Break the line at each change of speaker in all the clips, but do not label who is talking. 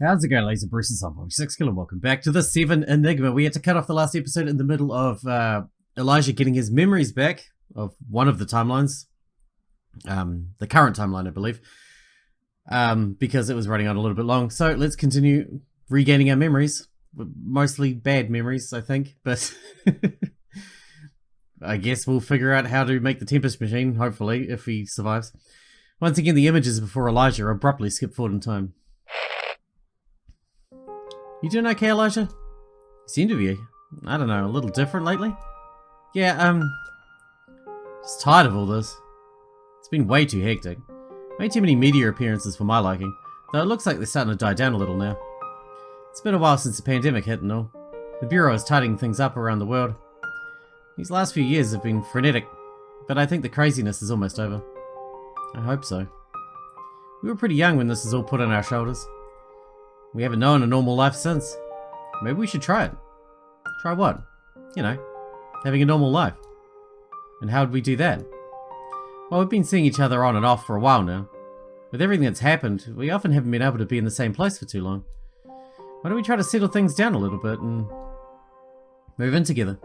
How's it going, ladies and Bruce and Sixkilla? Welcome back to the VII Enigma. We had to cut off the last episode in the middle of Elijah getting his memories back of one of the timelines. The current timeline, I believe. Because it was running on a little bit long. So let's continue regaining our memories. Mostly bad memories, I think. But I guess we'll figure out how to make the Tempest machine, hopefully, if he survives. Once again, the images before Elijah abruptly skip forward in time. You doing okay, Elijah? You seem to be, I don't know, a little different lately? Yeah, just tired of all this. It's been way too hectic. Way too many media appearances for my liking, though it looks like they're starting to die down a little now. It's been a while since the pandemic hit and all. The Bureau is tidying things up around the world. These last few years have been frenetic, but I think the craziness is almost over. I hope so. We were pretty young when this is all put on our shoulders. We haven't known a normal life since. Maybe we should try it. Try what? You know, having a normal life. And how would we do that? Well, we've been seeing each other on and off for a while now. With everything that's happened, we often haven't been able to be in the same place for too long. Why don't we try to settle things down a little bit and move in together?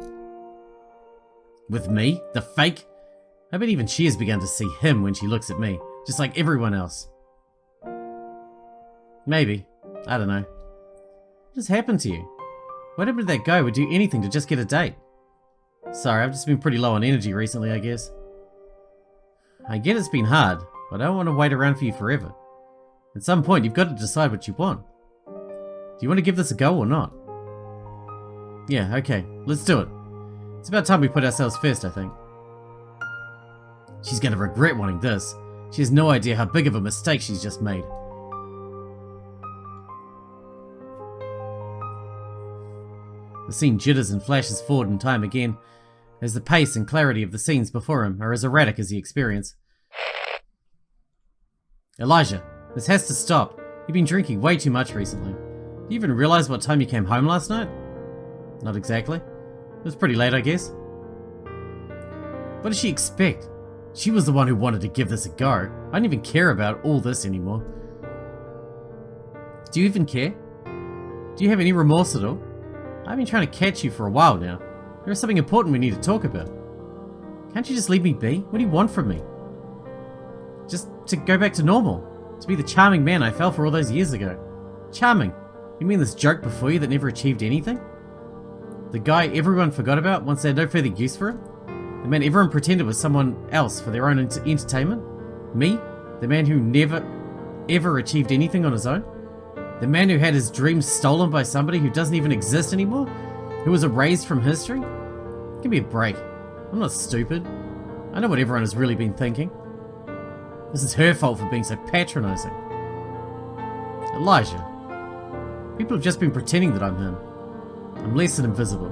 With me? The fake? I bet even she has begun to see him when she looks at me, just like everyone else. Maybe. I don't know. What has happened to you? Whatever that guy would do anything to just get a date. Sorry, I've just been pretty low on energy recently, I guess. I get it's been hard, but I don't want to wait around for you forever. At some point, you've got to decide what you want. Do you want to give this a go or not? Yeah, okay, let's do it. It's about time we put ourselves first, I think. She's gonna regret wanting this. She has no idea how big of a mistake she's just made. The scene jitters and flashes forward in time again, as the pace and clarity of the scenes before him are as erratic as the experience. Elijah, this has to stop. You've been drinking way too much recently. Do you even realize what time you came home last night? Not exactly. It was pretty late, I guess. What does she expect? She was the one who wanted to give this a go. I don't even care about all this anymore. Do you even care? Do you have any remorse at all? I've been trying to catch you for a while now. There is something important we need to talk about. Can't you just leave me be? What do you want from me? Just to go back to normal. To be the charming man I fell for all those years ago. Charming? You mean this joke before you that never achieved anything? The guy everyone forgot about once they had no further use for him? The man everyone pretended was someone else for their own entertainment? Me? The man who never, ever achieved anything on his own? The man who had his dreams stolen by somebody who doesn't even exist anymore? Who was erased from history? Give me a break. I'm not stupid. I know what everyone has really been thinking. This is her fault for being so patronizing. Elijah. People have just been pretending that I'm him. I'm less than invisible.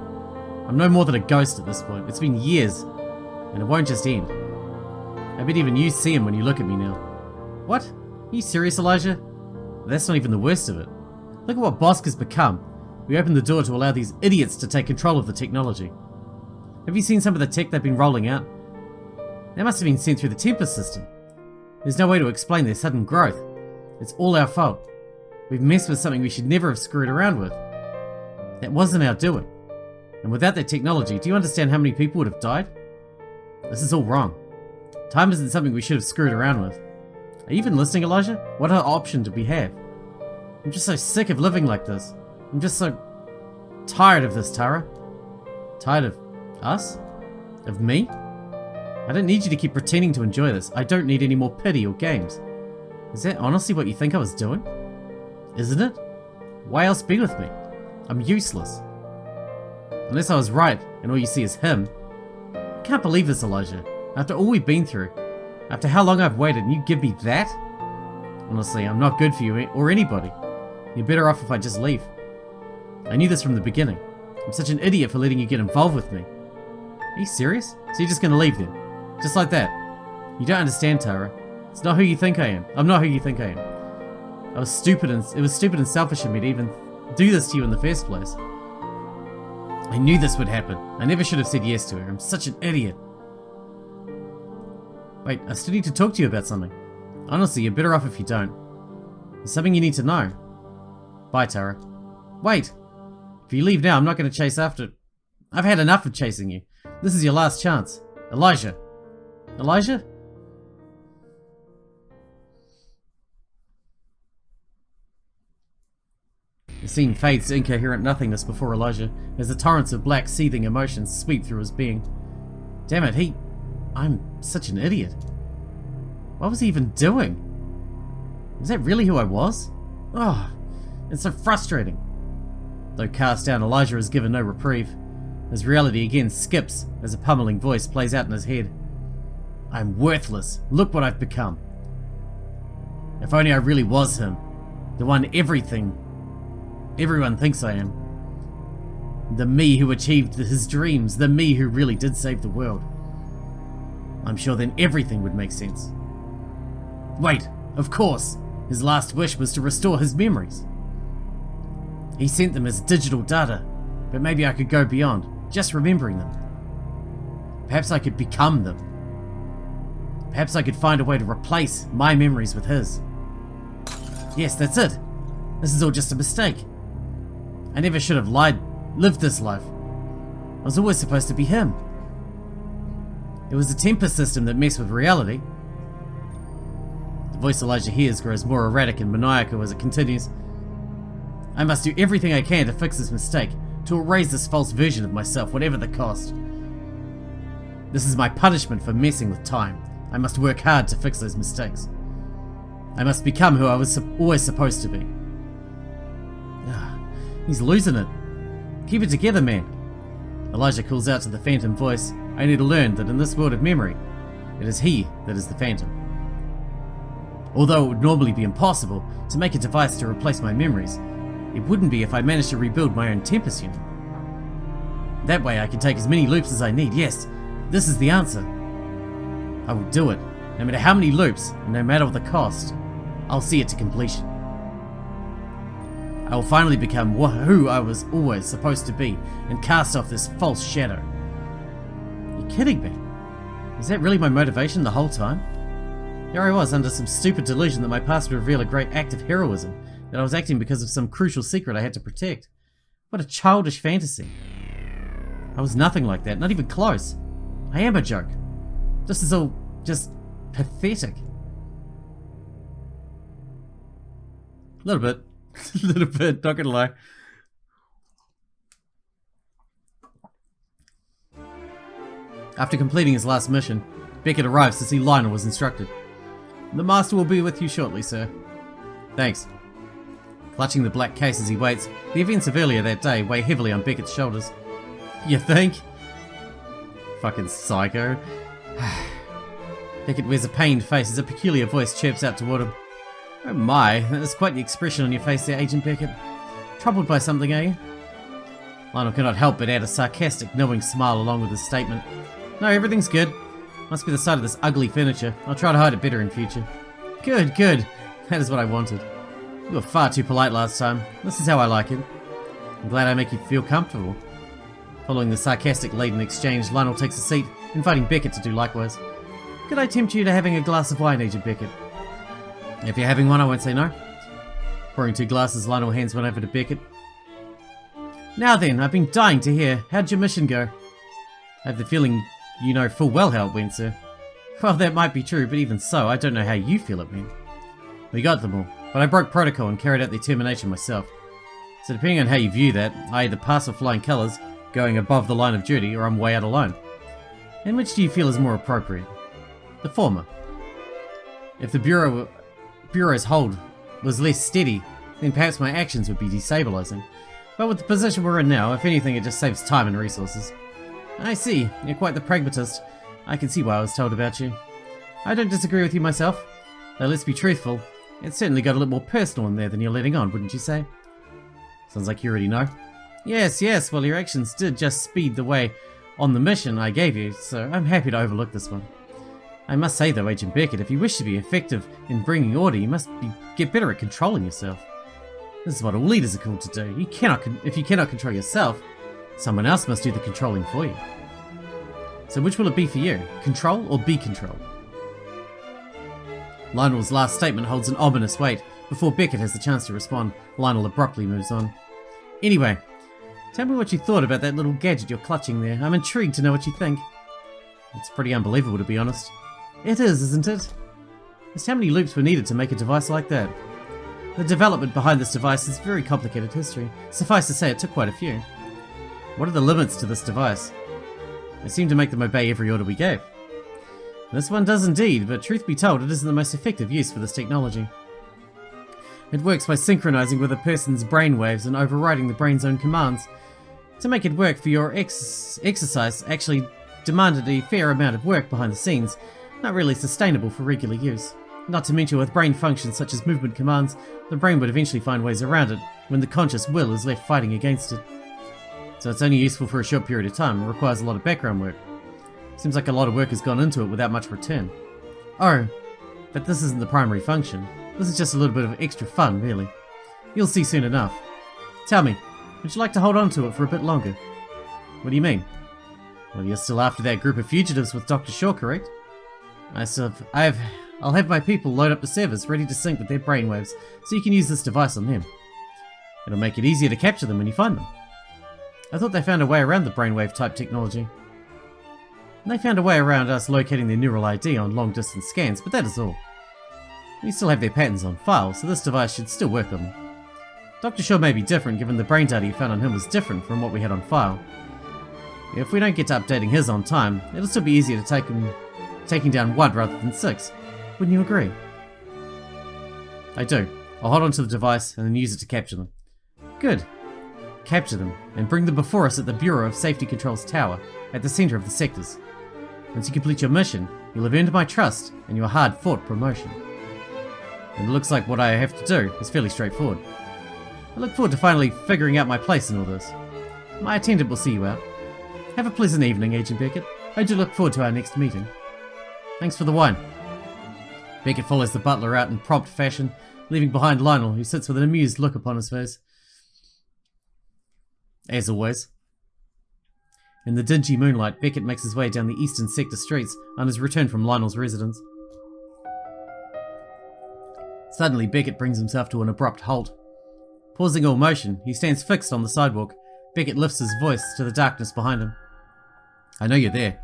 I'm no more than a ghost at this point. It's been years, and it won't just end. I bet even you see him when you look at me now. What? Are you serious, Elijah? That's not even the worst of it. Look at what Bosk has become. We opened the door to allow these idiots to take control of the technology. Have you seen some of the tech they've been rolling out? They must have been sent through the Tempest system. There's no way to explain their sudden growth. It's all our fault. We've messed with something we should never have screwed around with. That wasn't our doing. And without that technology, do you understand how many people would have died? This is all wrong. Time isn't something we should have screwed around with. Are you even listening, Elijah? What other option do we have? I'm just so sick of living like this. I'm just so tired of this, Tara. Tired of us? Of me? I don't need you to keep pretending to enjoy this. I don't need any more pity or games. Is that honestly what you think I was doing? Isn't it? Why else be with me? I'm useless. Unless I was right and all you see is him. I can't believe this, Elijah. After all we've been through. After how long I've waited and you give me that? Honestly, I'm not good for you or anybody. You're better off if I just leave. I knew this from the beginning. I'm such an idiot for letting you get involved with me. Are you serious? So you're just gonna leave then? Just like that? You don't understand, Tara. It's not who you think I am. I'm not who you think I am. It was stupid and selfish of me to even do this to you in the first place. I knew this would happen. I never should have said yes to her. I'm such an idiot. Wait, I still need to talk to you about something. Honestly, you're better off if you don't. There's something you need to know. Bye, Tara. Wait! If you leave now, I'm not going to chase after... I've had enough of chasing you. This is your last chance. Elijah. Elijah? The scene fades to incoherent nothingness before Elijah, as the torrents of black, seething emotions sweep through his being. Damn it, I'm such an idiot. What was he even doing? Was that really who I was? Oh, it's so frustrating. Though cast down, Elijah is given no reprieve. His reality again skips as a pummeling voice plays out in his head. I'm worthless. Look what I've become. If only I really was him. The one everyone thinks I am. The me who achieved his dreams. The me who really did save the world. I'm sure then everything would make sense. Wait, of course. His last wish was to restore his memories. He sent them as digital data, but maybe I could go beyond, just remembering them. Perhaps I could become them. Perhaps I could find a way to replace my memories with his. Yes, that's it. This is all just a mistake. I never should have lived this life. I was always supposed to be him. It was the temper system that messed with reality. The voice Elijah hears grows more erratic and maniacal as it continues. I must do everything I can to fix this mistake, to erase this false version of myself, whatever the cost. This is my punishment for messing with time. I must work hard to fix those mistakes. I must become who I was always supposed to be. He's losing it. Keep it together, man. Elijah calls out to the phantom voice, only to learn that in this world of memory, it is he that is the phantom. Although it would normally be impossible to make a device to replace my memories, it wouldn't be if I managed to rebuild my own Tempest unit. That way I can take as many loops as I need. Yes, this is the answer. I will do it, no matter how many loops, and no matter the cost. I'll see it to completion. I will finally become who I was always supposed to be and cast off this false shadow. You're kidding me? Is that really my motivation the whole time? Here I was under some stupid delusion that my past would reveal a great act of heroism, that I was acting because of some crucial secret I had to protect. What a childish fantasy. I was nothing like that, not even close. I am a joke. This is all just pathetic. A little bit. A little bit, not gonna lie. After completing his last mission, Beckett arrives to see Lionel was instructed. The master will be with you shortly, sir. Thanks. Clutching the black case as he waits, the events of earlier that day weigh heavily on Beckett's shoulders. You think? Fucking psycho. Beckett wears a pained face as a peculiar voice chirps out toward him. Oh my, that is quite the expression on your face there, Agent Beckett. Troubled by something, are you? Lionel cannot help but add a sarcastic, knowing smile along with his statement. No, everything's good. Must be the sight of this ugly furniture. I'll try to hide it better in future. Good, good. That is what I wanted. You were far too polite last time. This is how I like it. I'm glad I make you feel comfortable. Following the sarcastic-laden exchange, Lionel takes a seat, inviting Beckett to do likewise. Could I tempt you to having a glass of wine, Agent Beckett? If you're having one, I won't say no. Pouring 2 glasses, Lionel hands one over to Beckett. Now then, I've been dying to hear. How'd your mission go? I have the feeling you know full well how it went, sir. Well, that might be true, but even so, I don't know how you feel it went. We got them all, but I broke protocol and carried out the termination myself. So depending on how you view that, I either pass with flying colours, going above the line of duty, or I'm way out of line. And which do you feel is more appropriate? The former. If the Bureau's hold was less steady, then perhaps my actions would be destabilizing. But with the position we're in now, if anything, it just saves time and resources. I see, you're quite the pragmatist. I can see why I was told about you. I don't disagree with you myself, though let's be truthful, it certainly got a little more personal in there than you're letting on, wouldn't you say? Sounds like you already know. Yes, yes, well your actions did just speed the way on the mission I gave you, so I'm happy to overlook this one. I must say though, Agent Beckett, if you wish to be effective in bringing order, you must get better at controlling yourself. This is what all leaders are called to do. If you cannot control yourself, someone else must do the controlling for you. So which will it be for you? Control or be controlled? Lionel's last statement holds an ominous weight, Before Beckett has the chance to respond, Lionel abruptly moves on. Anyway, tell me what you thought about that little gadget you're clutching there. I'm intrigued to know what you think. It's pretty unbelievable, to be honest. It is, isn't it? Just how many loops were needed to make a device like that? The development behind this device is very complicated history. Suffice to say, it took quite a few. What are the limits to this device? They seem to make them obey every order we gave. This one does indeed, but truth be told, it isn't the most effective use for this technology. It works by synchronizing with a person's brainwaves and overriding the brain's own commands. To make it work for your exercise actually demanded a fair amount of work behind the scenes, not really sustainable for regular use. Not to mention with brain functions such as movement commands, the brain would eventually find ways around it when the conscious will is left fighting against it. So it's only useful for a short period of time and requires a lot of background work. Seems like a lot of work has gone into it without much return. Oh, but this isn't the primary function. This is just a little bit of extra fun, really. You'll see soon enough. Tell me, would you like to hold on to it for a bit longer? What do you mean? Well, you're still after that group of fugitives with Dr. Shaw, correct? I'll have my people load up the servers ready to sync with their brainwaves, so you can use this device on them. It'll make it easier to capture them when you find them. I thought they found a way around the brainwave type technology. And they found a way around us locating their neural ID on long distance scans, but that is all. We still have their patterns on file, so this device should still work on them. Dr. Shaw may be different given the brain data you found on him was different from what we had on file. If we don't get to updating his on time, it'll still be easier to taking down one rather than 6. Wouldn't you agree? I do. I'll hold on to the device and then use it to capture them. Good. Capture them and bring them before us at the Bureau of Safety Control's tower, at the center of the sectors. Once you complete your mission, you'll have earned my trust and your hard-fought promotion. And it looks like what I have to do is fairly straightforward. I look forward to finally figuring out my place in all this. My attendant will see you out. Have a pleasant evening, Agent Beckett. I do look forward to our next meeting. Thanks for the wine. Beckett follows the butler out in prompt fashion, leaving behind Lionel, who sits with an amused look upon his face. As always. In the dingy moonlight, Beckett makes his way down the eastern sector streets on his return from Lionel's residence. Suddenly, Beckett brings himself to an abrupt halt. Pausing all motion, he stands fixed on the sidewalk. Beckett lifts his voice to the darkness behind him. I know you're there.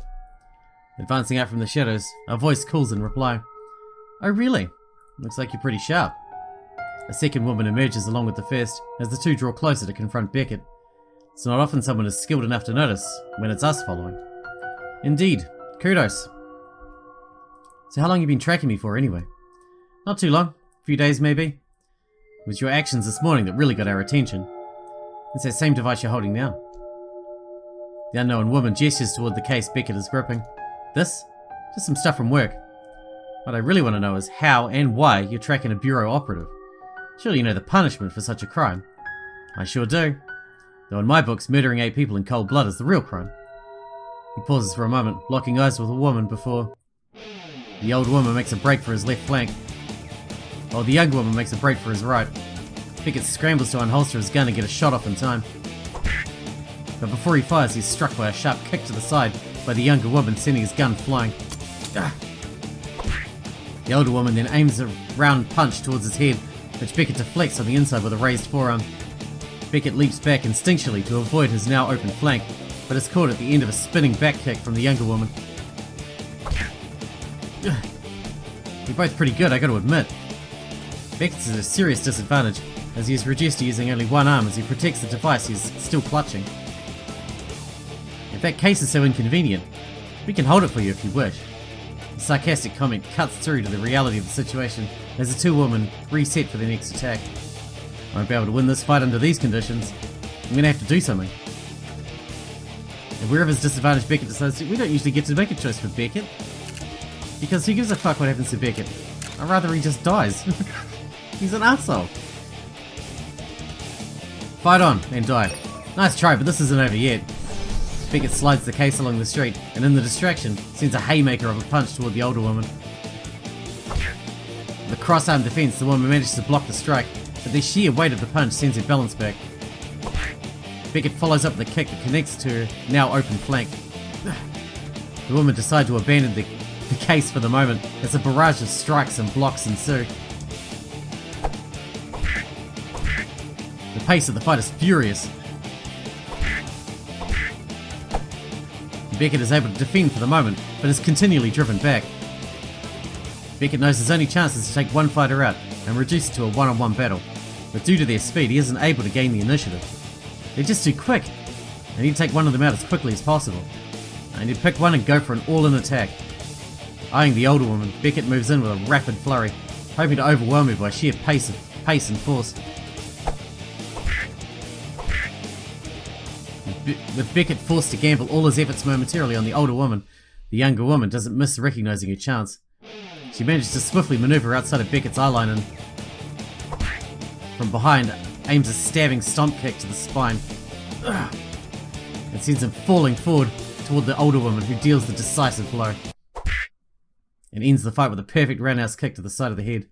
Advancing out from the shadows, a voice calls in reply. Oh really? Looks like you're pretty sharp. A second woman emerges along with the first, as the two draw closer to confront Beckett. It's not often someone is skilled enough to notice when it's us following. Indeed. Kudos. So how long have you been tracking me for anyway? Not too long. A few days maybe. It was your actions this morning that really got our attention. It's that same device you're holding now. The unknown woman gestures toward the case Beckett is gripping. This? Just some stuff from work. What I really want to know is how and why you're tracking a bureau operative. Surely you know the punishment for such a crime. I sure do. Though in my books, murdering 8 people in cold blood is the real crime. He pauses for a moment, locking eyes with a woman before... The old woman makes a break for his left flank, while the younger woman makes a break for his right. Beckett scrambles to unholster his gun and get a shot off in time. But before he fires, he's struck by a sharp kick to the side by the younger woman, sending his gun flying. The older woman then aims a round punch towards his head, which Beckett deflects on the inside with a raised forearm. Beckett leaps back instinctually to avoid his now open flank, but is caught at the end of a spinning back kick from the younger woman. You're both pretty good, I gotta admit. Beckett's at a serious disadvantage, as he is reduced to using only one arm as he protects the device he is still clutching. If that case is so inconvenient, we can hold it for you if you wish. The sarcastic comment cuts through to the reality of the situation as the two women reset for their next attack. I won't be able to win this fight under these conditions. I'm gonna have to do something. And wherever his disadvantage Beckett decides to, we don't usually get to make a choice for Beckett. Because who gives a fuck what happens to Beckett? I'd rather he just dies. He's an asshole. Fight on and die. Nice try, but this isn't over yet. Beckett slides the case along the street, and in the distraction, sends a haymaker of a punch toward the older woman. With the cross-arm defense, the woman manages to block the strike, but the sheer weight of the punch sends her balance back. Beckett follows up with a kick that connects to her now open flank. The woman decides to abandon the case for the moment as a barrage of strikes and blocks ensue. pace of the fight is furious. Beckett is able to defend for the moment, but is continually driven back. Beckett knows his only chance is to take one fighter out and reduce it to a one-on-one battle, but due to their speed he isn't able to gain the initiative. They're just too quick. I need to take one of them out as quickly as possible. I need to pick one and go for an all-in attack. Eyeing the older woman, Beckett moves in with a rapid flurry, hoping to overwhelm her by sheer pace and force. With Beckett forced to gamble all his efforts momentarily on the older woman, the younger woman doesn't miss recognizing her chance. She manages to swiftly maneuver outside of Beckett's eyeline and, from behind, aims a stabbing stomp kick to the spine. And sends him falling forward toward the older woman, who deals the decisive blow. And ends the fight with a perfect roundhouse kick to the side of the head.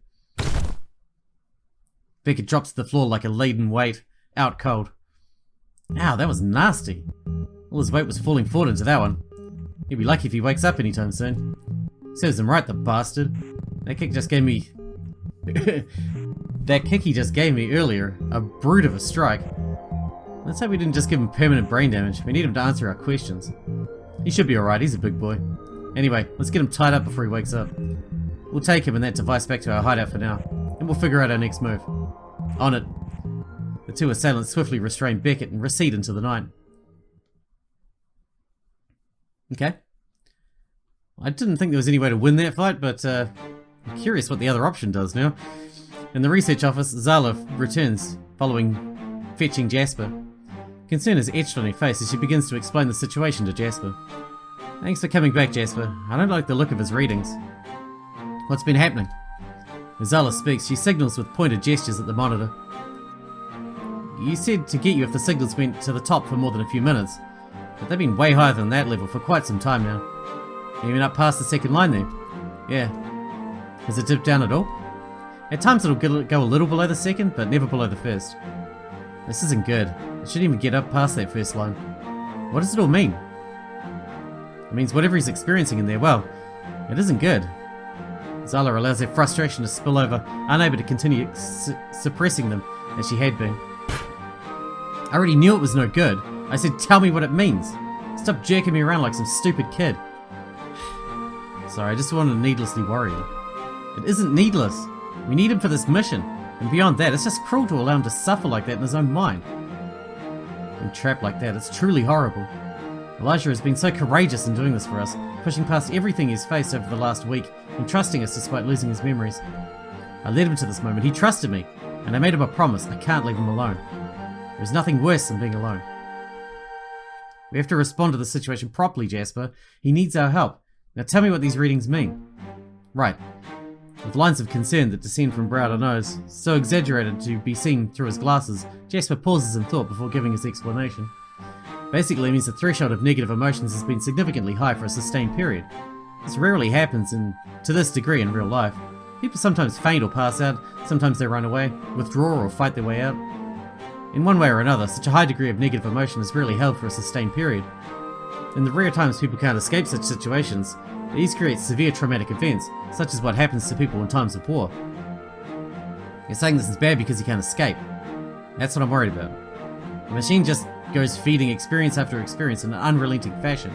Beckett drops to the floor like a laden weight, out cold. Ow, that was nasty. All his weight was falling forward into that one. He'd be lucky if he wakes up anytime soon. Serves him right, the bastard. That kick just gave me... that kick he just gave me earlier, a brute of a strike. Let's hope we didn't just give him permanent brain damage. We need him to answer our questions. He should be alright, he's a big boy. Anyway, let's get him tied up before he wakes up. We'll take him and that device back to our hideout for now, and we'll figure out our next move. On it. The two assailants swiftly restrain Beckett and recede into the night. Okay. I didn't think there was any way to win that fight, but I'm curious what the other option does now. In the research office, Zala returns, following fetching Jasper. Concern is etched on her face as she begins to explain the situation to Jasper. Thanks for coming back, Jasper. I don't like the look of his readings. What's been happening? As Zala speaks, she signals with pointed gestures at the monitor. You said to get you if the signals went to the top for more than a few minutes, but they've been way higher than that level for quite some time now. Even up past the second line there. Yeah. Has it dipped down at all? At times it'll go a little below the second, but never below the first. This isn't good. It shouldn't even get up past that first line. What does it all mean? It means whatever he's experiencing in there, well, it isn't good. Zala allows her frustration to spill over, unable to continue suppressing them as she had been. I already knew it was no good. I said, tell me what it means. Stop jerking me around like some stupid kid. Sorry, I just wanted to needlessly worry you. It isn't needless. We need him for this mission. And beyond that, it's just cruel to allow him to suffer like that in his own mind. Being trapped like that, it's truly horrible. Elijah has been so courageous in doing this for us, pushing past everything he's faced over the last week and trusting us despite losing his memories. I led him to this moment. He trusted me, and I made him a promise. I can't leave him alone. There's nothing worse than being alone. We have to respond to the situation properly, Jasper. He needs our help. Now tell me what these readings mean. Right. With lines of concern that descend from brow to nose, so exaggerated to be seen through his glasses, Jasper pauses in thought before giving his explanation. Basically, it means the threshold of negative emotions has been significantly high for a sustained period. This rarely happens to this degree in real life. People sometimes faint or pass out, sometimes they run away, withdraw or fight their way out. In one way or another, such a high degree of negative emotion is rarely held for a sustained period. In the rare times people can't escape such situations, these create severe traumatic events, such as what happens to people in times of war. You're saying this is bad because he can't escape. That's what I'm worried about. The machine just goes feeding experience after experience in an unrelenting fashion.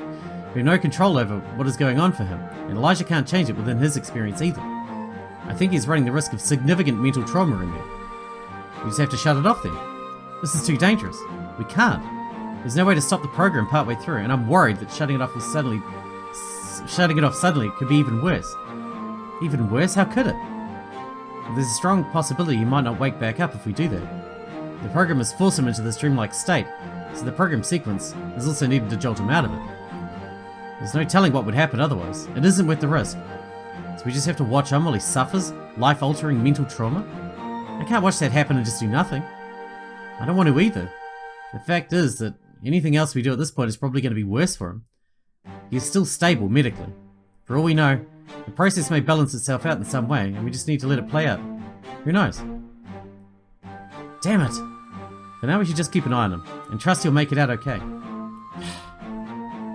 We have no control over what is going on for him, and Elijah can't change it within his experience either. I think he's running the risk of significant mental trauma in there. We just have to shut it off then. This is too dangerous. We can't. There's no way to stop the program partway through, and I'm worried that shutting it off suddenly could be even worse. Even worse? How could it? There's a strong possibility he might not wake back up if we do that. The program has forced him into this dreamlike state, so the program sequence is also needed to jolt him out of it. There's no telling what would happen otherwise. It isn't worth the risk. So we just have to watch on while he suffers life-altering mental trauma? I can't watch that happen and just do nothing. I don't want to either. The fact is that anything else we do at this point is probably going to be worse for him. He is still stable medically. For all we know, the process may balance itself out in some way, and we just need to let it play out. Who knows? Damn it! For now we should just keep an eye on him, and trust he'll make it out okay.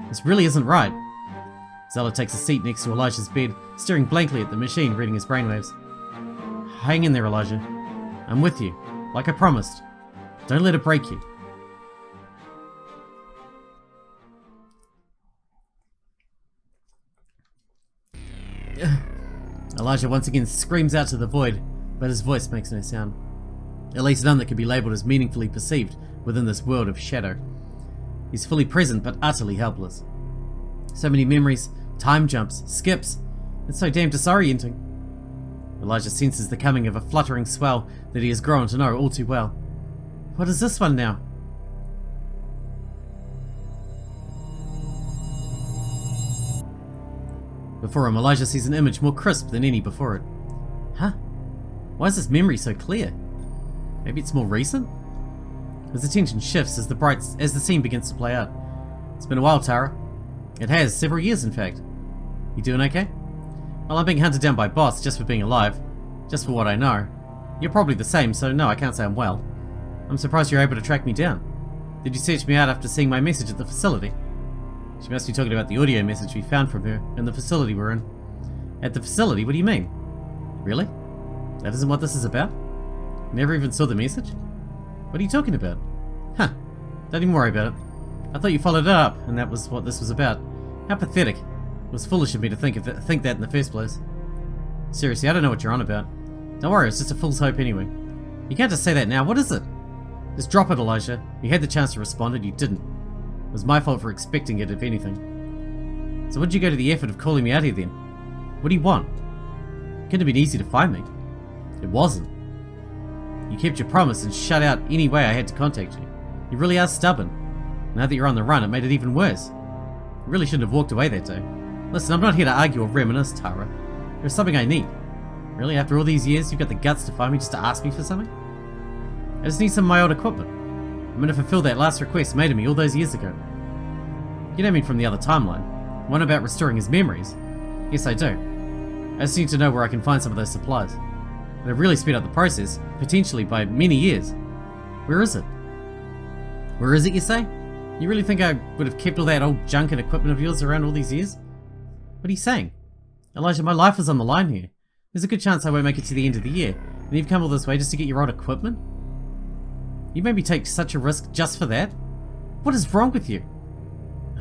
This really isn't right. Zala takes a seat next to Elijah's bed, staring blankly at the machine reading his brainwaves. Hang in there, Elijah. I'm with you, like I promised. Don't let it break you. Elijah once again screams out to the void, but his voice makes no sound. At least none that can be labelled as meaningfully perceived within this world of shadow. He's fully present but utterly helpless. So many memories, time jumps, skips. It's so damn disorienting. Elijah senses the coming of a fluttering swell that he has grown to know all too well. What is this one now? Before him, Elijah sees an image more crisp than any before it. Huh? Why is this memory so clear? Maybe it's more recent? His attention shifts as the scene begins to play out. It's been a while, Tara. It has, several years in fact. You doing okay? Well, I'm being hunted down by boss just for being alive. Just for what I know. You're probably the same, so no, I can't say I'm well. I'm surprised you're able to track me down. Did you search me out after seeing my message at the facility? She must be talking about the audio message we found from her in the facility we're in. At the facility? What do you mean? Really? That isn't what this is about? Never even saw the message? What are you talking about? Huh. Don't even worry about it. I thought you followed it up, and that was what this was about. How pathetic. It was foolish of me to think that in the first place. Seriously, I don't know what you're on about. Don't worry, it's just a fool's hope anyway. You can't just say that now. What is it? Just drop it, Elijah. You had the chance to respond and you didn't. It was my fault for expecting it, if anything. So what'd you go to the effort of calling me out here then? What do you want? It couldn't have been easy to find me. It wasn't. You kept your promise and shut out any way I had to contact you. You really are stubborn. Now that you're on the run, it made it even worse. You really shouldn't have walked away that day. Listen, I'm not here to argue or reminisce, Tara. There's something I need. Really, after all these years, you've got the guts to find me just to ask me for something? I just need some of my old equipment. I'm gonna fulfill that last request made of me all those years ago. You don't mean from the other timeline? One about restoring his memories? Yes, I do. I just need to know where I can find some of those supplies. It'll really speed up the process, potentially by many years. Where is it? Where is it, you say? You really think I would have kept all that old junk and equipment of yours around all these years? What are you saying? Elijah, my life is on the line here. There's a good chance I won't make it to the end of the year, and you've come all this way just to get your old equipment? You made me take such a risk just for that? What is wrong with you?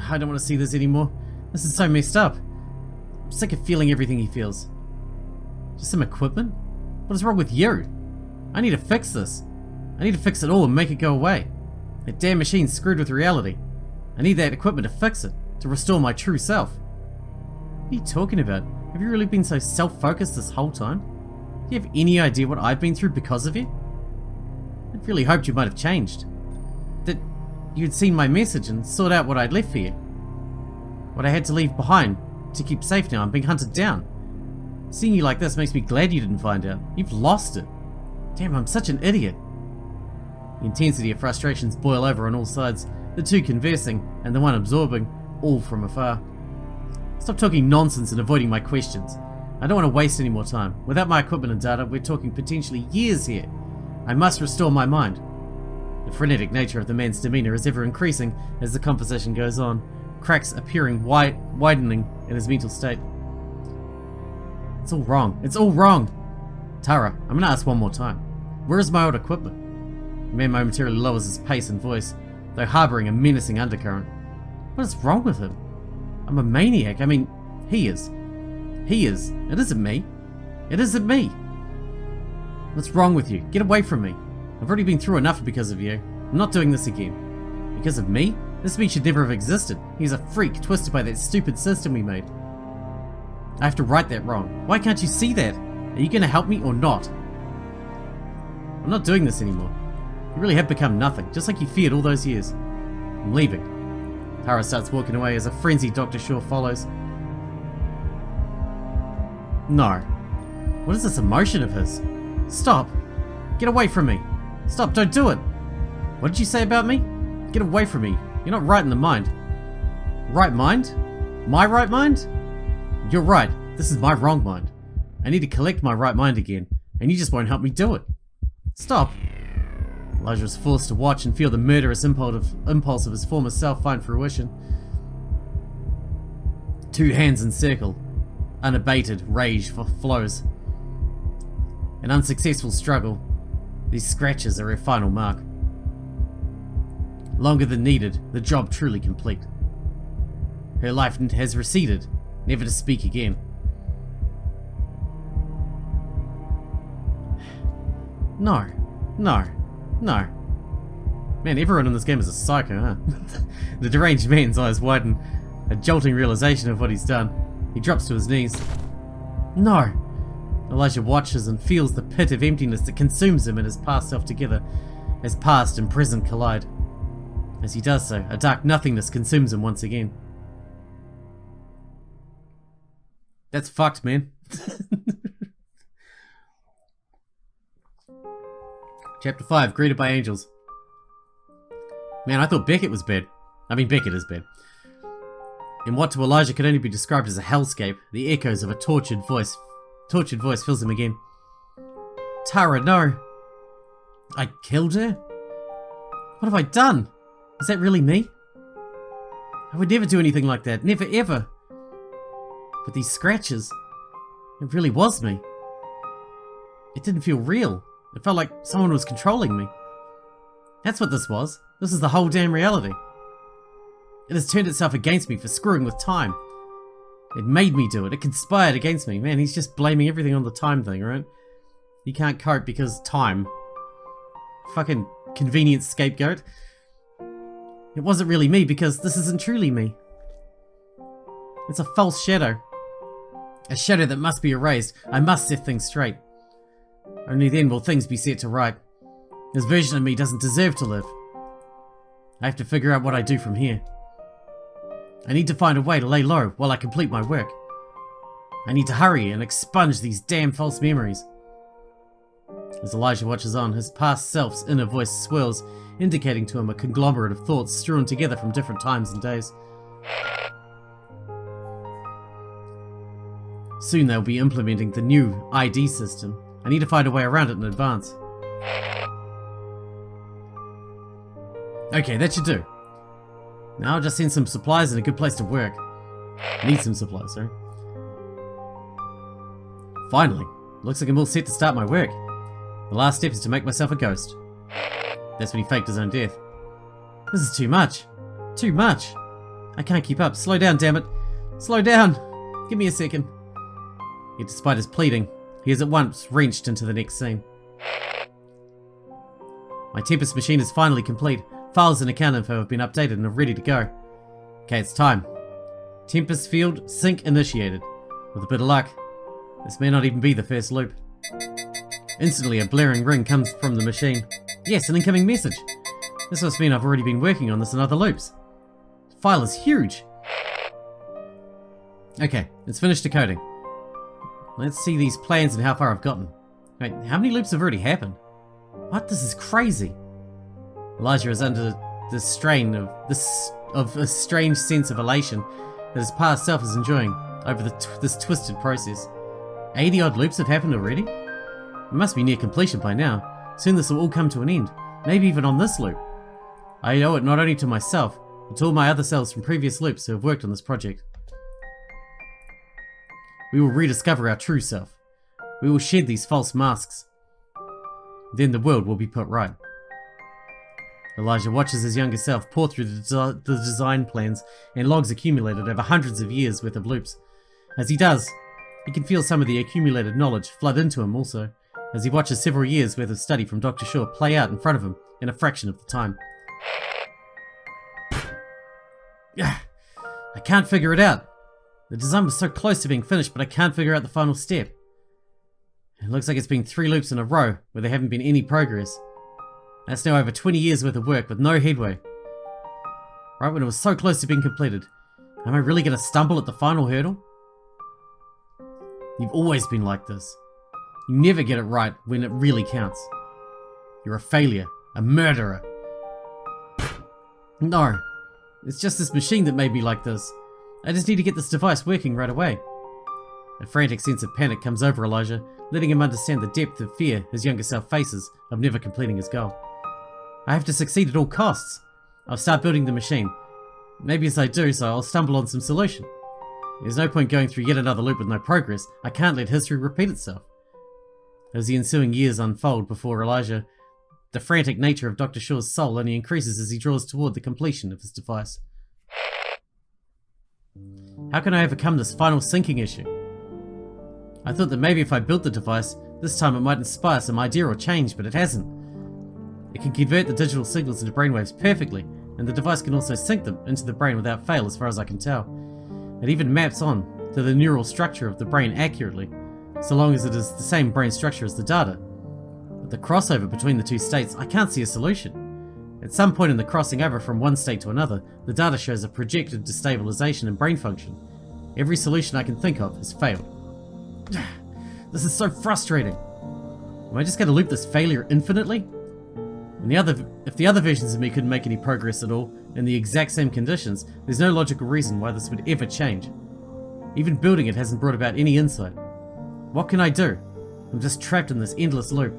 I don't want to see this anymore. This is so messed up. I'm sick of feeling everything he feels. Just some equipment? What is wrong with you? I need to fix this. I need to fix it all and make it go away. That damn machine's screwed with reality. I need that equipment to fix it, to restore my true self. What are you talking about? Have you really been so self-focused this whole time? Do you have any idea what I've been through because of you? I really hoped you might have changed. That you'd seen my message and sought out what I'd left for you. What I had to leave behind to keep safe now. I'm being hunted down. Seeing you like this makes me glad you didn't find out. You've lost it. Damn, I'm such an idiot. The intensity of frustrations boil over on all sides, the two conversing and the one absorbing, all from afar. Stop talking nonsense and avoiding my questions. I don't want to waste any more time. Without my equipment and data, we're talking potentially years here. I must restore my mind. The frenetic nature of the man's demeanor is ever increasing as the conversation goes on, cracks appearing widening in his mental state. It's all wrong. It's all wrong. Tara, I'm going to ask one more time. Where is my old equipment? The man momentarily lowers his pace and voice, though harboring a menacing undercurrent. What is wrong with him? I'm a maniac. I mean, he is. He is. It isn't me. It isn't me. What's wrong with you? Get away from me. I've already been through enough because of you. I'm not doing this again. Because of me? This man should never have existed. He's a freak twisted by that stupid system we made. I have to right that wrong. Why can't you see that? Are you going to help me or not? I'm not doing this anymore. You really have become nothing, just like you feared all those years. I'm leaving. Tara starts walking away as a frenzied Dr. Shaw follows. No. What is this emotion of his? Stop. Get away from me. Stop, don't do it. What did you say about me? Get away from me. You're not right in the mind. Right mind? My right mind? You're right. This is my wrong mind. I need to collect my right mind again, and you just won't help me do it. Stop. Elijah was forced to watch and feel the murderous impulse of his former self find fruition. Two hands encircle. Unabated rage flows. An unsuccessful struggle. These scratches are her final mark. Longer than needed, the job truly complete. Her life has receded, never to speak again. No. Man, everyone in this game is a psycho, huh? The deranged man's eyes widen, a jolting realization of what he's done. He drops to his knees. No! Elijah watches and feels the pit of emptiness that consumes him and his past self together, as past and present collide. As he does so, a dark nothingness consumes him once again. That's fucked, man. Chapter 5, Greeted by Angels. Man, I thought Beckett was bad. I mean, Beckett is bad. In what to Elijah could only be described as a hellscape, the echoes of a tortured voice fills him again. Tara, no. I killed her? What have I done? Is that really me? I would never do anything like that. Never, ever. But these scratches, it really was me. It didn't feel real. It felt like someone was controlling me. That's what this was. This is the whole damn reality. It has turned itself against me for screwing with time. It made me do it. It conspired against me. Man, he's just blaming everything on the time thing, right? He can't cope because time. Fucking convenient scapegoat. It wasn't really me because this isn't truly me. It's a false shadow. A shadow that must be erased. I must set things straight. Only then will things be set to right. This version of me doesn't deserve to live. I have to figure out what I do from here. I need to find a way to lay low while I complete my work. I need to hurry and expunge these damn false memories. As Elijah watches on, his past self's inner voice swirls, indicating to him a conglomerate of thoughts strewn together from different times and days. Soon they'll be implementing the new ID system. I need to find a way around it in advance. Okay, that should do. Now I'll just send some supplies and a good place to work. Need some supplies, sorry. Finally, looks like I'm all set to start my work. The last step is to make myself a ghost. That's when he faked his own death. This is too much. Too much. I can't keep up. Slow down, damn it. Slow down. Give me a second. Yet despite his pleading, he is at once wrenched into the next scene. My Tempest machine is finally complete. Files and account info have been updated and are ready to go. Okay, it's time. Tempest field sync initiated. With a bit of luck, this may not even be the first loop. Instantly, a blaring ring comes from the machine. Yes, an incoming message. This must mean I've already been working on this in other loops. The file is huge. Okay, it's finished decoding. Let's see these plans and how far I've gotten. Wait, how many loops have already happened? What? This is crazy. Elijah is under the strain of a strange sense of elation that his past self is enjoying over this twisted process. 80 odd loops have happened already? It must be near completion by now. Soon this will all come to an end, maybe even on this loop. I owe it not only to myself, but to all my other selves from previous loops who have worked on this project. We will rediscover our true self. We will shed these false masks. Then the world will be put right. Elijah watches his younger self pore through the design plans and logs accumulated over hundreds of years worth of loops. As he does, he can feel some of the accumulated knowledge flood into him also, as he watches several years worth of study from Dr. Shaw play out in front of him in a fraction of the time. I can't figure it out. The design was so close to being finished, but I can't figure out the final step. It looks like it's been 3 loops in a row where there haven't been any progress. That's now over 20 years worth of work with no headway. Right when it was so close to being completed. Am I really going to stumble at the final hurdle? You've always been like this. You never get it right when it really counts. You're a failure. A murderer. No. It's just this machine that made me like this. I just need to get this device working right away. A frantic sense of panic comes over Elijah, letting him understand the depth of fear his younger self faces of never completing his goal. I have to succeed at all costs. I'll start building the machine. Maybe as I do so, I'll stumble on some solution. There's no point going through yet another loop with no progress. I can't let history repeat itself. As the ensuing years unfold before Elijah, the frantic nature of Dr. Shaw's soul only increases as he draws toward the completion of his device. How can I overcome this final sinking issue? I thought that maybe if I built the device, this time it might inspire some idea or change, but it hasn't. It can convert the digital signals into brainwaves perfectly, and the device can also sync them into the brain without fail as far as I can tell. It even maps on to the neural structure of the brain accurately, so long as it is the same brain structure as the data. But the crossover between the two states, I can't see a solution. At some point in the crossing over from one state to another, the data shows a projected destabilization in brain function. Every solution I can think of has failed. This is so frustrating. Am I just going to loop this failure infinitely? If the other versions of me couldn't make any progress at all, in the exact same conditions, there's no logical reason why this would ever change. Even building it hasn't brought about any insight. What can I do? I'm just trapped in this endless loop.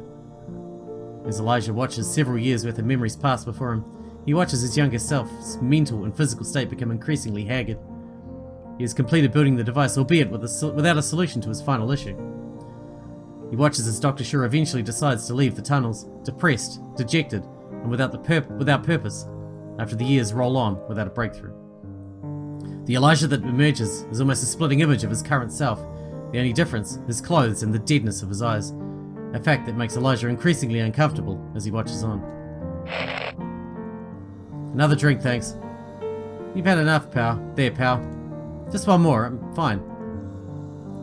As Elijah watches several years worth of memories pass before him, he watches his younger self's mental and physical state become increasingly haggard. He has completed building the device, albeit without a solution to his final issue. He watches as Dr. Shaw eventually decides to leave the tunnels, depressed, dejected, and without purpose, after the years roll on without a breakthrough. The Elijah that emerges is almost a splitting image of his current self, the only difference, his clothes and the deadness of his eyes, a fact that makes Elijah increasingly uncomfortable as he watches on. Another drink, thanks. You've had enough, pal. There, pal. Just one more, I'm fine.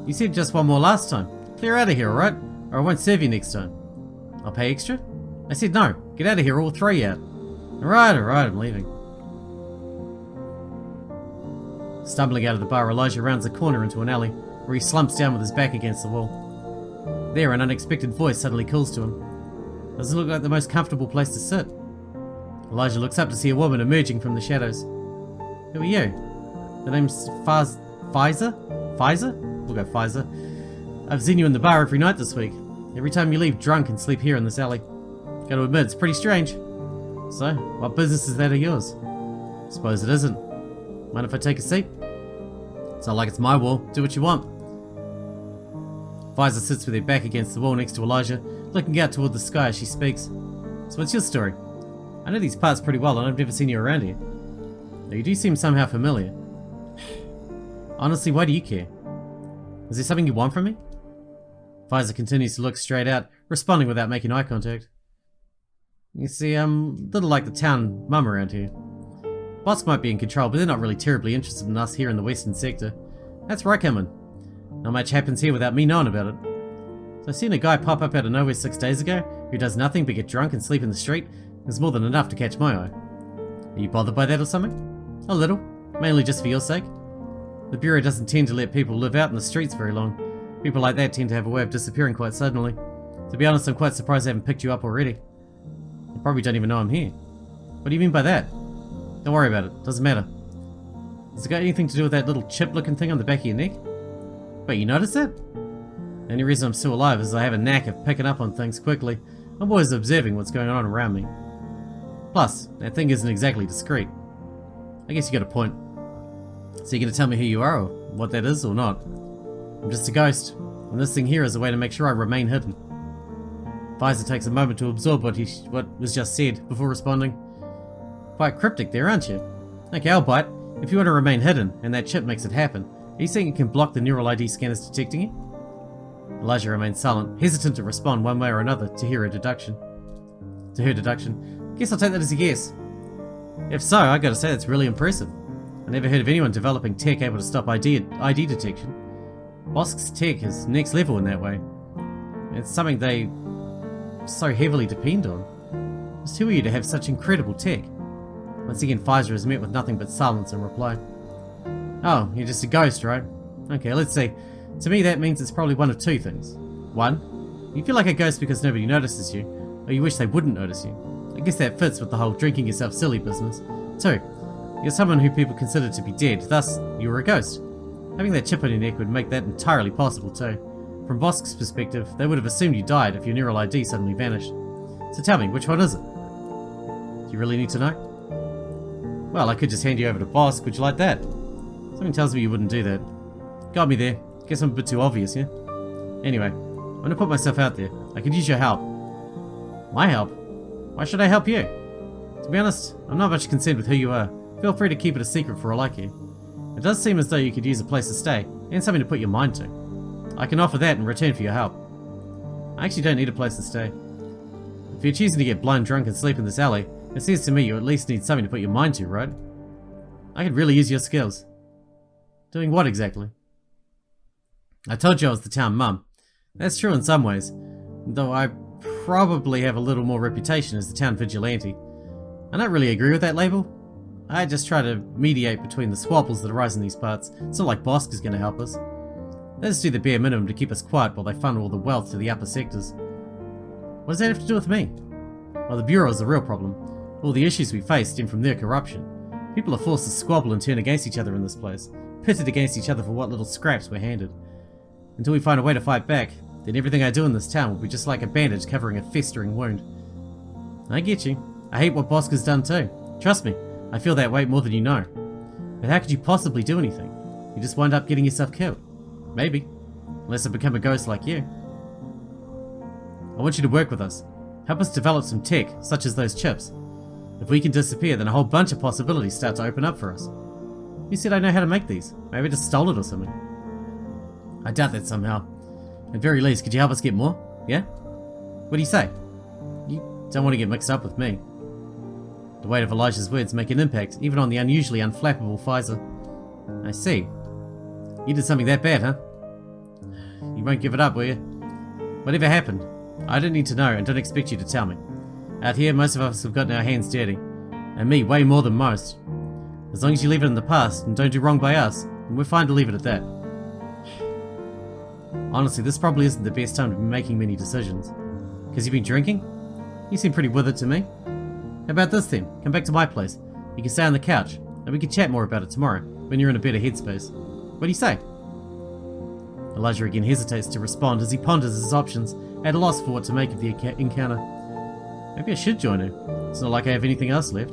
You said just one more last time. Clear out of here, alright? Or I won't serve you next time. I'll pay extra? I said no. Get out of here or we'll throw you out. Alright, I'm leaving. Stumbling out of the bar, Elijah rounds a corner into an alley, where he slumps down with his back against the wall. There, an unexpected voice suddenly calls to him. Doesn't look like the most comfortable place to sit. Elijah looks up to see a woman emerging from the shadows. Who are you? The name's Pfizer? We'll go Pfizer. I've seen you in the bar every night this week. Every time you leave drunk and sleep here in this alley. Gotta admit, it's pretty strange. So, what business is that of yours? Suppose it isn't. Mind if I take a seat? It's not like it's my wall. Do what you want. Pfizer sits with her back against the wall next to Elijah, looking out toward the sky as she speaks. So what's your story? I know these parts pretty well and I've never seen you around here. Though you do seem somehow familiar. Honestly, why do you care? Is there something you want from me? Pfizer continues to look straight out, responding without making eye contact. You see, I'm a little like the town mum around here. Boss might be in control, but they're not really terribly interested in us here in the western sector. That's where I come in. Not much happens here without me knowing about it. So seeing a guy pop up out of nowhere 6 days ago, who does nothing but get drunk and sleep in the street, is more than enough to catch my eye. Are you bothered by that or something? A little. Mainly just for your sake. The Bureau doesn't tend to let people live out in the streets very long. People like that tend to have a way of disappearing quite suddenly. To be honest, I'm quite surprised I haven't picked you up already. You probably don't even know I'm here. What do you mean by that? Don't worry about it. Doesn't matter. Has it got anything to do with that little chip-looking thing on the back of your neck? Wait, you noticed that? The only reason I'm still alive is I have a knack of picking up on things quickly. I'm always observing what's going on around me. Plus, that thing isn't exactly discreet. I guess you got a point. So you're gonna tell me who you are, or what that is, or not? I'm just a ghost, and this thing here is a way to make sure I remain hidden. Pfizer takes a moment to absorb what was just said before responding. Quite cryptic there, aren't you? Okay, I'll bite. If you want to remain hidden, and that chip makes it happen, are you saying it can block the neural ID scanners detecting you? Elijah remains silent, hesitant to respond one way or another to her deduction. Guess I'll take that as a yes. If so, I gotta say that's really impressive. I never heard of anyone developing tech able to stop ID detection. Bosk's tech is next level in that way. It's something they so heavily depend on. Just who are you to have such incredible tech? Once again, Pfizer is met with nothing but silence in reply. Oh, you're just a ghost, right? Okay, let's see. To me, that means it's probably one of two things. One, you feel like a ghost because nobody notices you, or you wish they wouldn't notice you. I guess that fits with the whole drinking yourself silly business. Two, you're someone who people consider to be dead, thus, you're a ghost. Having that chip on your neck would make that entirely possible too. From Bosk's perspective, they would have assumed you died if your neural ID suddenly vanished. So tell me, which one is it? Do you really need to know? Well, I could just hand you over to Bosk, would you like that? Something tells me you wouldn't do that. Got me there. Guess I'm a bit too obvious, yeah? Anyway, I'm gonna put myself out there. I could use your help. My help? Why should I help you? To be honest, I'm not much concerned with who you are. Feel free to keep it a secret for all I care. It does seem as though you could use a place to stay, and something to put your mind to. I can offer that in return for your help. I actually don't need a place to stay. If you're choosing to get blind drunk and sleep in this alley, it seems to me you at least need something to put your mind to, right? I could really use your skills. Doing what exactly? I told you I was the town mum. That's true in some ways, though I probably have a little more reputation as the town vigilante. I don't really agree with that label. I just try to mediate between the squabbles that arise in these parts. It's not like Bosk is going to help us. They just do the bare minimum to keep us quiet while they funnel all the wealth to the upper sectors. What does that have to do with me? Well, the Bureau is the real problem. All the issues we face stem from their corruption. People are forced to squabble and turn against each other in this place, pitted against each other for what little scraps we're handed. Until we find a way to fight back, then everything I do in this town will be just like a bandage covering a festering wound. I get you. I hate what Bosk has done too. Trust me, I feel that weight more than you know. But how could you possibly do anything? You just wind up getting yourself killed. Maybe. Unless I become a ghost like you. I want you to work with us. Help us develop some tech, such as those chips. If we can disappear, then a whole bunch of possibilities start to open up for us. You said I know how to make these. Maybe I just stole it or something. I doubt that somehow. At very least, could you help us get more? Yeah? What do you say? You don't want to get mixed up with me. The weight of Elijah's words make an impact, even on the unusually unflappable Pfizer. I see. You did something that bad, huh? You won't give it up, will you? Whatever happened, I don't need to know and don't expect you to tell me. Out here, most of us have gotten our hands dirty. And me, way more than most. As long as you leave it in the past and don't do wrong by us, then we're fine to leave it at that. Honestly, this probably isn't the best time to be making many decisions. Because you've been drinking? You seem pretty withered to me. How about this then? Come back to my place. You can stay on the couch, and we can chat more about it tomorrow, when you're in a better headspace. What do you say? Elijah again hesitates to respond as he ponders his options, at a loss for what to make of the encounter. Maybe I should join her. It's not like I have anything else left.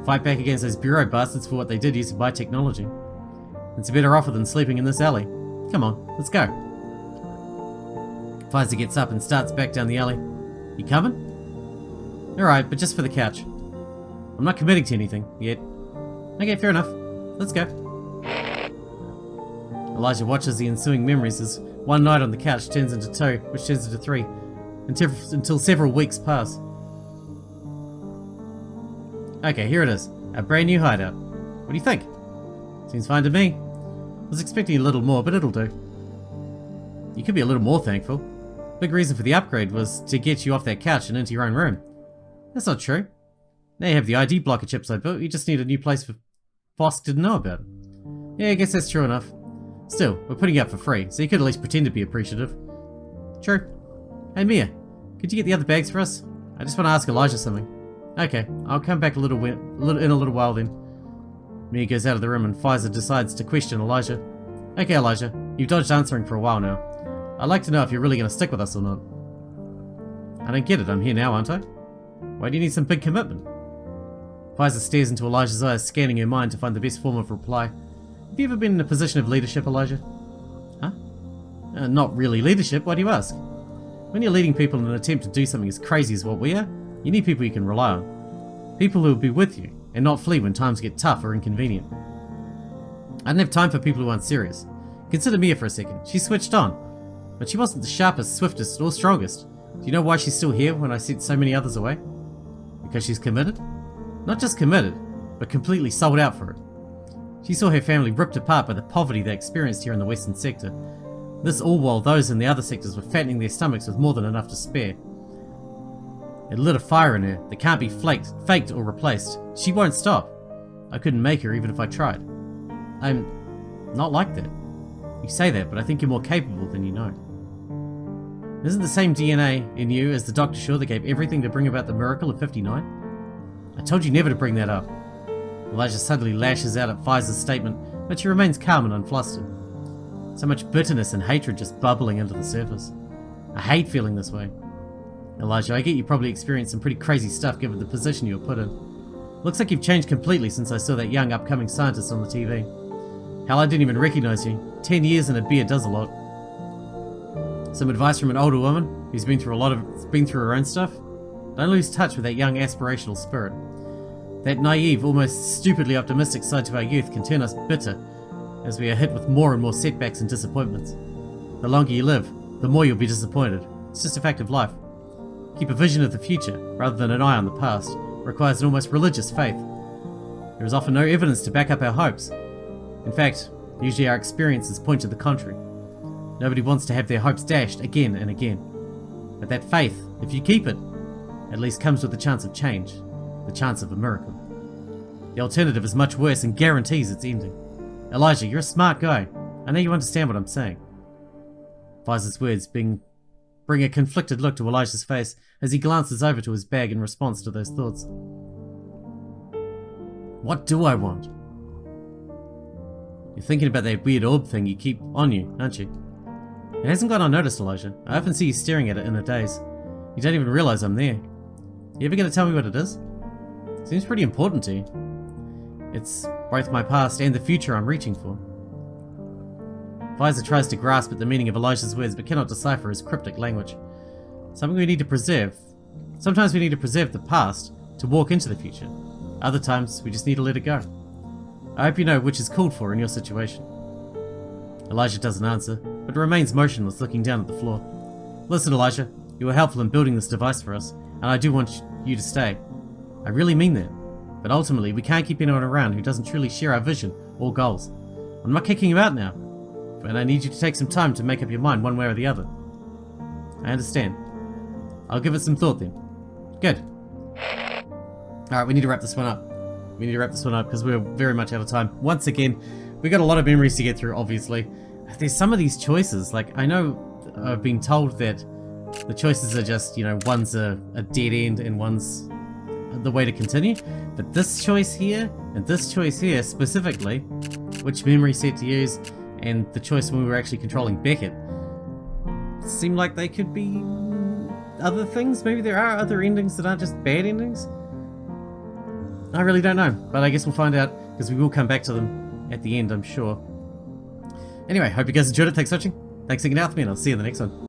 Fight back against those bureau bastards for what they did using my technology. It's a better offer than sleeping in this alley. Come on, let's go. Pfizer gets up and starts back down the alley. You coming? Alright, but just for the couch. I'm not committing to anything, yet. Okay, fair enough. Let's go. Elijah watches the ensuing memories as one night on the couch turns into two, which turns into three, until several weeks pass. Okay, here it is. A brand new hideout. What do you think? Seems fine to me. I was expecting a little more, but it'll do. You could be a little more thankful. Big reason for the upgrade was to get you off that couch and into your own room. That's not true. Now you have the ID blocker chips I built, you just need a new place for Bosk didn't know about. Yeah, I guess that's true enough. Still, we're putting it up for free, so you could at least pretend to be appreciative. True. Hey Mia, could you get the other bags for us? I just want to ask Elijah something. Okay, I'll come back in a little while then. Mia goes out of the room and Pfizer decides to question Elijah. Okay Elijah, you've dodged answering for a while now. I'd like to know if you're really going to stick with us or not. I don't get it, I'm here now, aren't I? Why do you need some big commitment? Pfizer stares into Elijah's eyes, scanning her mind to find the best form of reply. Have you ever been in a position of leadership, Elijah? Huh? Not really leadership, why do you ask? When you're leading people in an attempt to do something as crazy as what we are, you need people you can rely on. People who will be with you, and not flee when times get tough or inconvenient. I don't have time for people who aren't serious. Consider Mia for a second. She switched on. But she wasn't the sharpest, swiftest, or strongest. Do you know why she's still here when I sent so many others away? Because she's committed? Not just committed, but completely sold out for it. She saw her family ripped apart by the poverty they experienced here in the western sector. This all while those in the other sectors were fattening their stomachs with more than enough to spare. It lit a fire in her that can't be faked or replaced. She won't stop. I couldn't make her even if I tried. I'm not like that. You say that, but I think you're more capable than you know. Isn't the same DNA in you as the Dr. Shaw that gave everything to bring about the miracle of 59? I told you never to bring that up. Elijah suddenly lashes out at Pfizer's statement, but she remains calm and unflustered. So much bitterness and hatred just bubbling under the surface. I hate feeling this way. Elijah, I get you probably experienced some pretty crazy stuff given the position you were put in. Looks like you've changed completely since I saw that young upcoming scientist on the TV. Hell, I didn't even recognize you. 10 years in a beard does a lot. Some advice from an older woman who's been through her own stuff? Don't lose touch with that young aspirational spirit. That naive, almost stupidly optimistic side to our youth can turn us bitter as we are hit with more and more setbacks and disappointments. The longer you live, the more you'll be disappointed. It's just a fact of life. Keep a vision of the future, rather than an eye on the past, requires an almost religious faith. There is often no evidence to back up our hopes. In fact, usually our experiences point to the contrary. Nobody wants to have their hopes dashed again and again. But that faith, if you keep it, at least comes with the chance of change, the chance of a miracle. The alternative is much worse and guarantees its ending. Elijah, you're a smart guy. I know you understand what I'm saying. Visor's words bring a conflicted look to Elijah's face as he glances over to his bag in response to those thoughts. What do I want? You're thinking about that weird orb thing you keep on you, aren't you? It hasn't gone unnoticed, Elijah. I often see you staring at it in a daze. You don't even realize I'm there. You ever gonna tell me what it is? Seems pretty important to you. It's both my past and the future I'm reaching for. Visor tries to grasp at the meaning of Elijah's words but cannot decipher his cryptic language. Something we need to preserve. Sometimes we need to preserve the past to walk into the future. Other times we just need to let it go. I hope you know which is called for in your situation. Elijah doesn't answer, but remains motionless, looking down at the floor. Listen, Elijah, you were helpful in building this device for us, and I do want you to stay. I really mean that. But ultimately, we can't keep anyone around who doesn't truly share our vision or goals. I'm not kicking you out now, and I need you to take some time to make up your mind one way or the other. I understand. I'll give it some thought then. Good. Alright, we need to wrap this one up. We need to wrap this one up because we're very much out of time. Once again, we got a lot of memories to get through, obviously. There's some of these choices, like, I know I've been told that the choices are just, you know, one's a dead end and one's the way to continue. But this choice here, and this choice here specifically, which memory set to use, and the choice when we were actually controlling Beckett, seem like they could be other things. Maybe there are other endings that aren't just bad endings. I really don't know, but I guess we'll find out, because we will come back to them at the end, I'm sure. Anyway, hope you guys enjoyed it. Thanks for watching. Thanks for hanging out with me, and I'll see you in the next one.